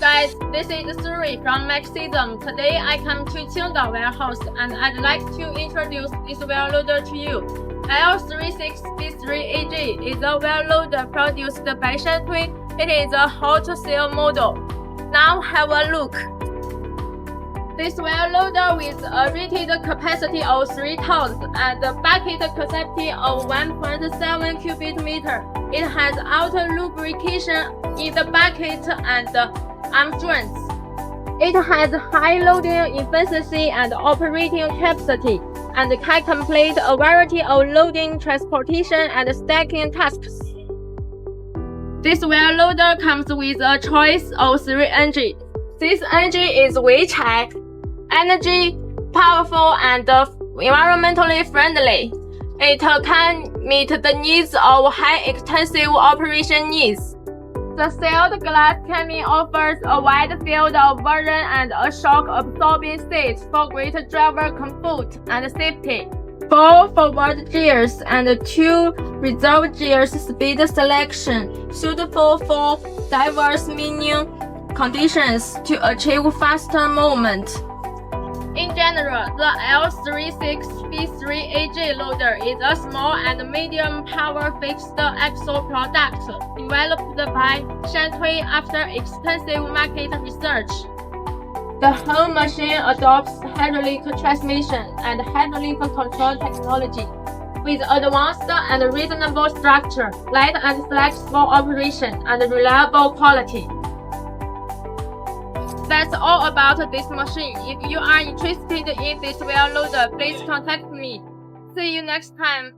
guys, this is Suri from MAXIZM. Today I come to Qingdao Warehouse and I'd like to introduce this wheel loader to you. L36B3AG is a wheel loader produced by SHANTUI. It is a hot-sale model. Now have a look. This wheel loader with a rated capacity of 3 tons and a bucket capacity of 1.7 cubic meter. It has auto-lubrication in the bucket and arm joints. It has high loading efficiency and operating capacity, and can complete a variety of loading, transportation, and stacking tasks. This wheel loader comes with a choice of 3 engines. This engine is Weichai, energy, powerful, and environmentally friendly. It can meet the needs of high-extensive operation needs. The sealed glass cabin offers a wide field of vision and a shock-absorbing seat for greater driver comfort and safety. 4 forward gears and 2 reserve gears speed selection, suitable for diverse menu conditions to achieve faster movement. In general, the L36B3AG loader is a small and medium power fixed axle product developed by SHANTUI after extensive market research. The whole machine adopts hydraulic transmission and hydraulic control technology with advanced and reasonable structure, light and flexible operation, and reliable quality. That's all about this machine. If you are interested in this wheel loader, please contact me. See you next time.